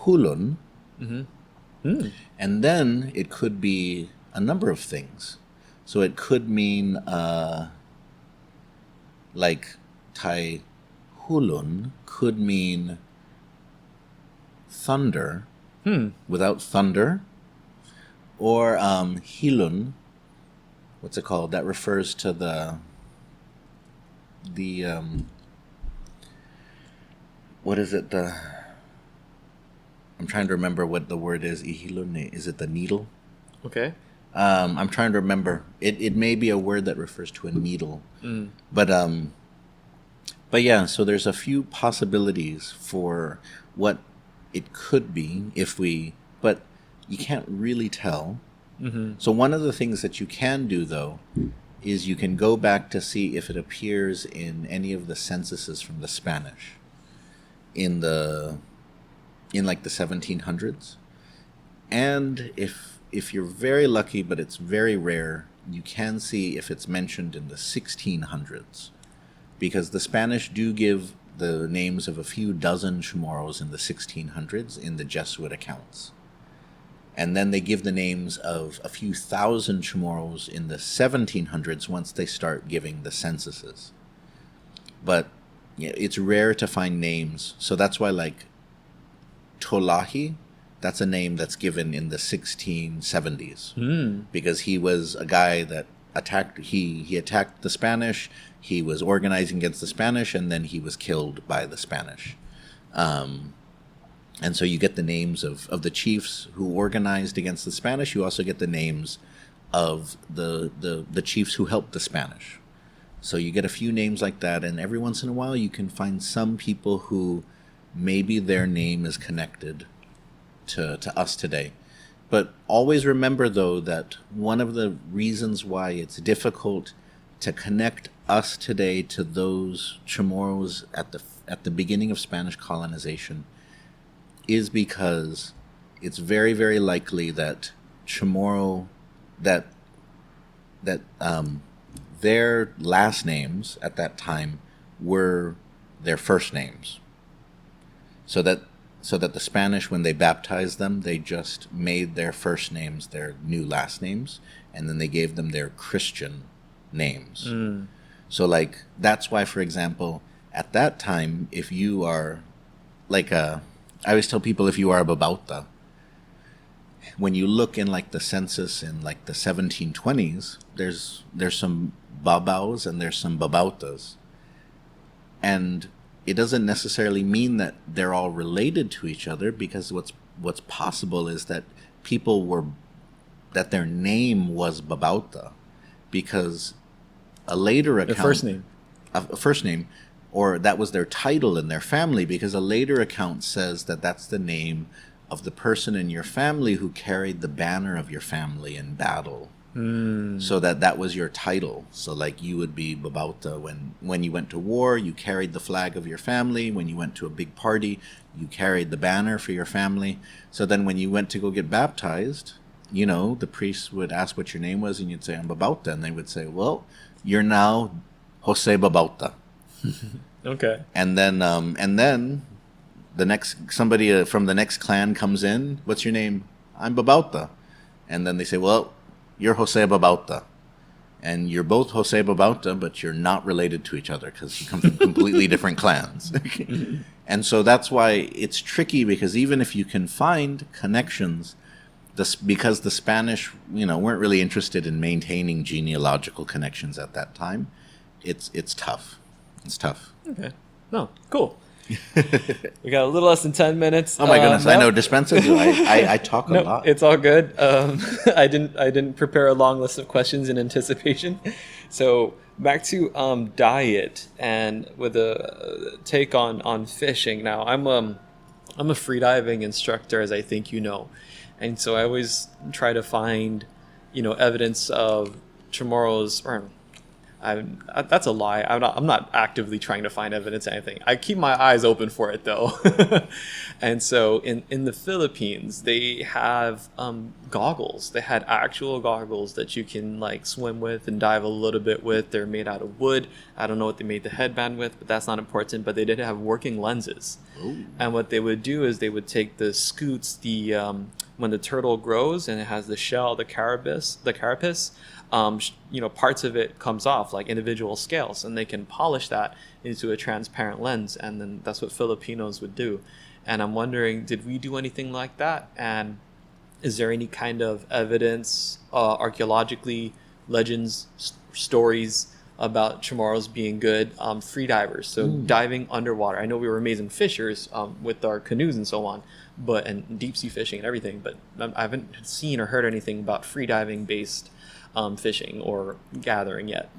Hulun, and then it could be a number of things. So it could mean like Tai Hulun could mean thunder without thunder, or Hilun, what's it called? That refers to the what is it? I'm trying to remember what the word is. Ihilun, is it the needle? Okay. I'm trying to remember. It may be a word that refers to a needle, but yeah. So there's a few possibilities for what it could be but you can't really tell. So one of the things that you can do though is you can go back to see if it appears in any of the censuses from the Spanish in like the 1700s, and if you're very lucky, but it's very rare, you can see if it's mentioned in the 1600s, because the Spanish do give the names of a few dozen Chamorros in the 1600s in the Jesuit accounts. And then they give the names of a few thousand Chamorros in the 1700s once they start giving the censuses. But yeah, it's rare to find names. So that's why like Tolahi, that's a name that's given in the 1670s. Because he was a guy that he attacked the Spanish, he was organizing against the Spanish, and then he was killed by the Spanish. And so you get the names of the chiefs who organized against the Spanish. You also get the names of the chiefs who helped the Spanish. So you get a few names like that, and every once in a while you can find some people who maybe their name is connected to us today. But always remember, though, that one of the reasons why it's difficult to connect us today to those Chamorros at the beginning of Spanish colonization is because it's very, very likely that Chamorro, that their last names at that time were their first names. So that the Spanish, when they baptized them, they just made their first names their new last names, and then they gave them their Christian names. So like that's why, for example, at that time, if you are like I always tell people, if you are a babauta, when you look in like the census in like the 1720s, there's some babaus and there's some babautas, and it doesn't necessarily mean that they're all related to each other, because what's possible is that that their name was babauta because a later account, a first name, or that was their title in their family, because a later account says that that's the name of the person in your family who carried the banner of your family in battle. So that was your title. So like you would be babauta when you went to war, you carried the flag of your family. When you went to a big party, you carried the banner for your family. So then when you went to go get baptized, you know, the priest would ask what your name was, and you'd say, I'm babauta. And they would say, well, you're now Jose Babauta. Okay. And then the next, somebody from the next clan comes in. What's your name? I'm Babauta. And then they say, well, you're Jose Babauta. And you're both Jose Babauta, but you're not related to each other because you come from completely different clans. And so that's why it's tricky, because even if you can find connections, because the Spanish, you know, weren't really interested in maintaining genealogical connections at that time, it's tough. It's tough. Okay. No, cool. We got a little less than 10 minutes. Oh my goodness! I know, Dispensa. I talk a lot. It's all good. I didn't prepare a long list of questions in anticipation. So back to diet, and with a take on fishing. Now I'm a freediving instructor, as I think you know, and so I always try to find, you know, evidence of Chamorros, or that's a lie. I'm not actively trying to find evidence of anything. I keep my eyes open for it, though. And so in the Philippines, they have goggles. They had actual goggles that you can like swim with and dive a little bit with. They're made out of wood. I don't know what they made the headband with, but that's not important. But they did have working lenses. Ooh. And what they would do is they would take the scutes, when the turtle grows and it has the shell, the carapace, you know, parts of it comes off like individual scales, and they can polish that into a transparent lens, and then that's what Filipinos would do. And I'm wondering, did we do anything like that? And is there any kind of evidence, archaeologically, legends, stories about Chamorros being good freedivers? So diving underwater. I know we were amazing fishers with our canoes and so on, and deep sea fishing and everything, but I haven't seen or heard anything about freediving based fishing or gathering yet.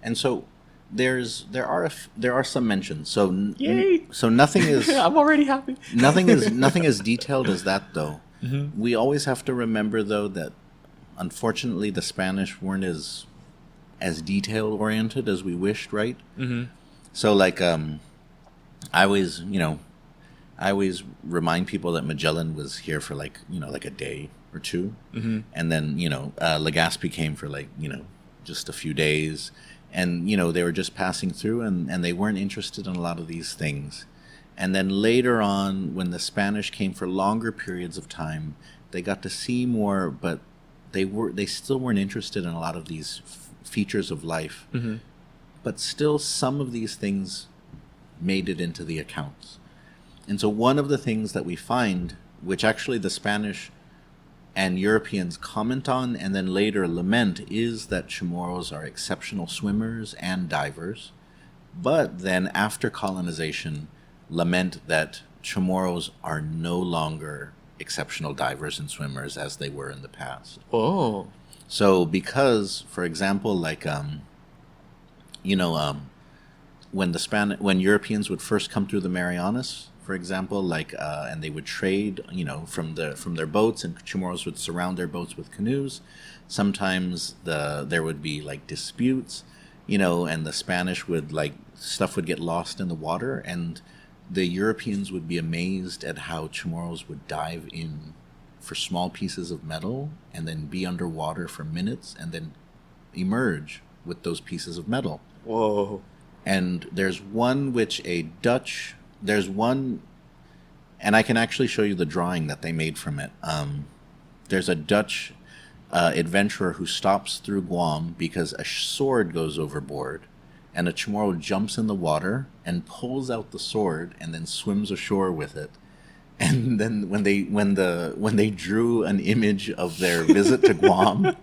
And so there are some mentions. So Yay! So nothing is. I'm already happy. nothing as detailed as that, though. Mm-hmm. We always have to remember, though, that unfortunately the Spanish weren't as detail oriented as we wished, right? Mm-hmm. So like I always remind people that Magellan was here for like a day or two, mm-hmm. and then Legazpi came for just a few days, and they were just passing through, and they weren't interested in a lot of these things. And then later on, when the Spanish came for longer periods of time, they got to see more, but they still weren't interested in a lot of these features of life. Mm-hmm. But still, some of these things made it into the accounts. And so one of the things that we find, which actually the Spanish and Europeans comment on and then later lament, is that Chamorros are exceptional swimmers and divers, but then after colonization lament that Chamorros are no longer exceptional divers and swimmers as they were in the past. Oh. So because, for example, when Europeans would first come through the Marianas, for example, and they would trade, from their boats, and Chamorros would surround their boats with canoes. Sometimes there would be disputes, and the Spanish would stuff would get lost in the water, and the Europeans would be amazed at how Chamorros would dive in for small pieces of metal and then be underwater for minutes and then emerge with those pieces of metal. Whoa. And there's one, and I can actually show you the drawing that they made from it. There's a Dutch adventurer who stops through Guam because a sword goes overboard, and a Chamorro jumps in the water and pulls out the sword and then swims ashore with it. And then when they drew an image of their visit to Guam,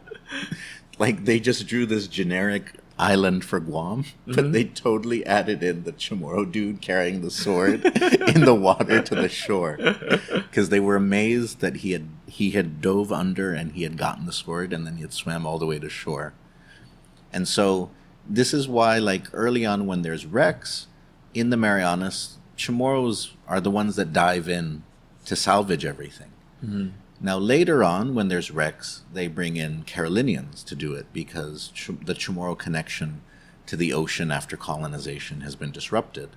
like they just drew this generic island for Guam, but they totally added in the Chamorro dude carrying the sword in the water to the shore, because they were amazed that he had dove under and he had gotten the sword and then he had swam all the way to shore. And so this is why, like, early on when there's wrecks in the Marianas, Chamorros are the ones that dive in to salvage everything. Now, later on, when there's wrecks, they bring in Carolinians to do it because the Chamorro connection to the ocean after colonization has been disrupted.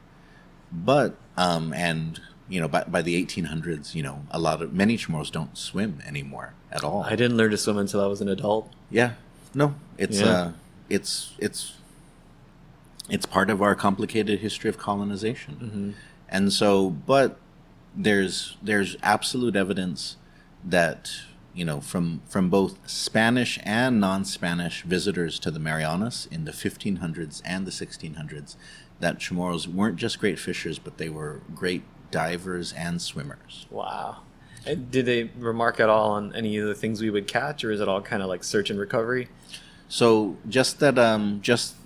But, and, you know, by the 1800s, you know, many Chamorros don't swim anymore at all. I didn't learn to swim until I was an adult. Yeah. No, it's part of our complicated history of colonization. And so, but there's absolute evidence that, you know, from both Spanish and non-Spanish visitors to the Marianas in the 1500s and the 1600s, that Chamorros weren't just great fishers, but they were great divers and swimmers. Wow. And did they remark at all on any of the things we would catch, or is it all kind of like search and recovery? So just that, just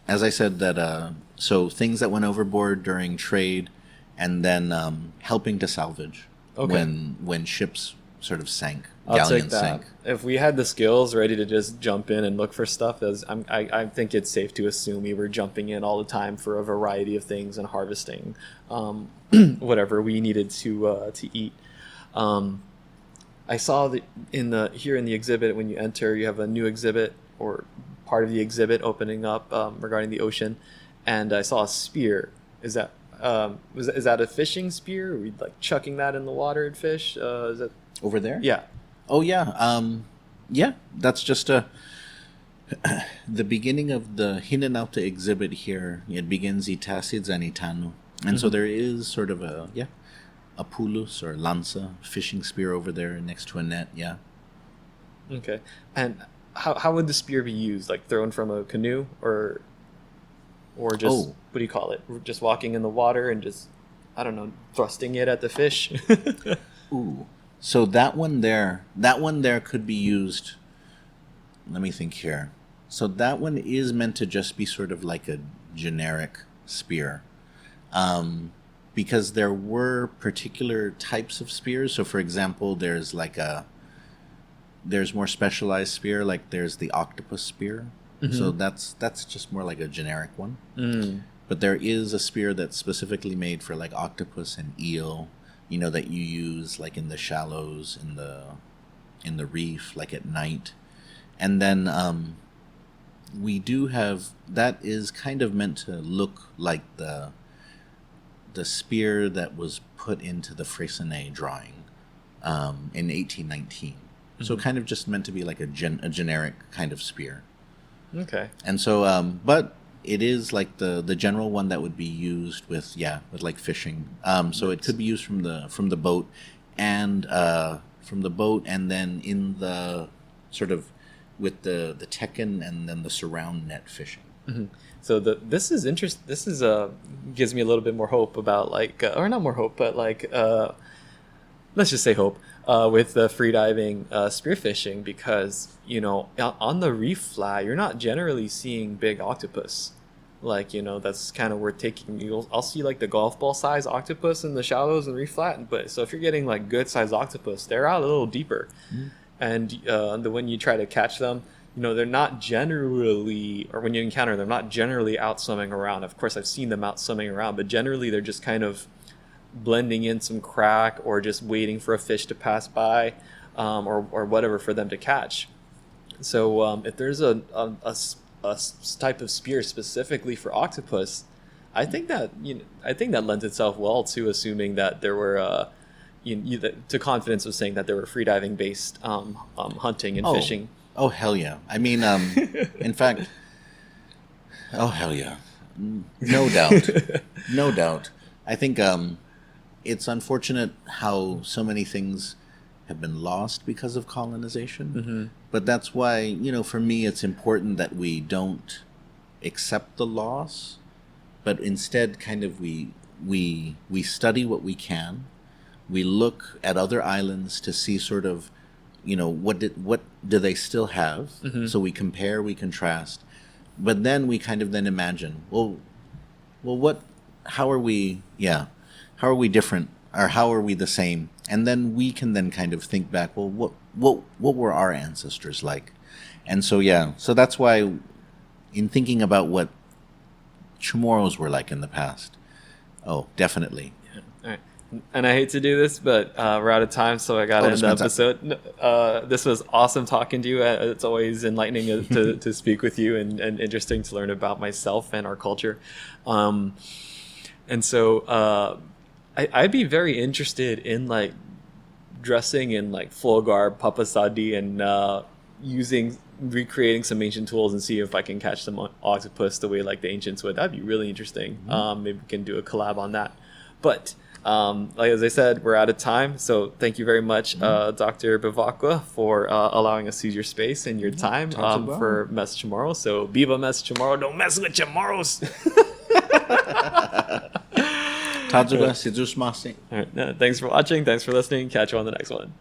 as I said, that so things that went overboard during trade, and then helping to salvage when ships sort of sank, galleons sank. If we had the skills ready to just jump in and look for stuff, I think it's safe to assume we were jumping in all the time for a variety of things and harvesting whatever we needed to eat. I saw that here in the exhibit, when you enter, you have a new exhibit or part of the exhibit opening up regarding the ocean, and I saw a spear. Is that is that a fishing spear? Are we like chucking that in the water and fish? Is that over there? Yeah. Oh yeah. Yeah. That's just the beginning of the Hinenauta exhibit here. It begins Itasid Zanitano, and so there is sort of a pulus or lanza, fishing spear over there next to a net. Yeah. Okay. And how would the spear be used? Like thrown from a canoe or just what do you call it? Just walking in the water and just, I don't know, thrusting it at the fish? Ooh. So that one there could be used. Let me think here. So that one is meant to just be sort of like a generic spear. Because there were particular types of spears. So for example, there's more specialized spear, like there's the octopus spear. So that's just more like a generic one. But there is a spear that's specifically made for like octopus and eel, you know, that you use like in the shallows, in the reef, like at night. And then we do have, that is kind of meant to look like the spear that was put into the Freycinet drawing in 1819. So kind of just meant to be like a generic kind of spear. Okay. And so, but it is like the general one that would be used with like fishing. So it could be used from the boat, and then in the sort of with the tekken and then the surround net fishing. So this is interesting. This is gives me a little bit more hope about like, or not more hope, but like let's just say hope with the freediving spearfishing, because you know on the reef flat you're not generally seeing big octopus. Like, you know, that's kind of worth taking. I'll see like the golf ball size octopus in the shallows and reef flat, but so if you're getting like good size octopus, they're out a little deeper. And when you try to catch them, you know, they're not generally, or when you encounter them, not generally out swimming around. Of course, I've seen them out swimming around, but generally they're just kind of blending in some crack or just waiting for a fish to pass by, or whatever for them to catch. So if there's a type of spear specifically for octopus, I think that lends itself well to assuming that there were to confidence of saying that there were freediving based hunting and fishing. Oh hell yeah! I mean, in fact, oh hell yeah, no doubt, no doubt. I think it's unfortunate how so many things have been lost because of colonization. But that's why, for me, it's important that we don't accept the loss, but instead kind of we study what we can. We look at other islands to see sort of, what do they still have? So we compare, we contrast, but then we kind of then imagine, well, how are we different, or how are we the same? And then we can then kind of think back, well, what were our ancestors like? And so so that's why, in thinking about what Chamorros were like in the past, definitely. Yeah. All right. And I hate to do this, but we're out of time, so I got to end the episode. This was awesome talking to you. It's always enlightening to speak with you, and interesting to learn about myself and our culture. And so I'd be very interested in like dressing in like full garb, papasadi, and recreating some ancient tools and see if I can catch some octopus the way like the ancients would. That'd be really interesting. Maybe we can do a collab on that. But like as I said, we're out of time. So thank you very much, Dr. Bivacqua, for allowing us to use your space and your time for Mess Chamorro. So Viva Mess Chamorro, don't mess with Chamorros. All right, thanks for watching. Thanks for listening. Catch you on the next one.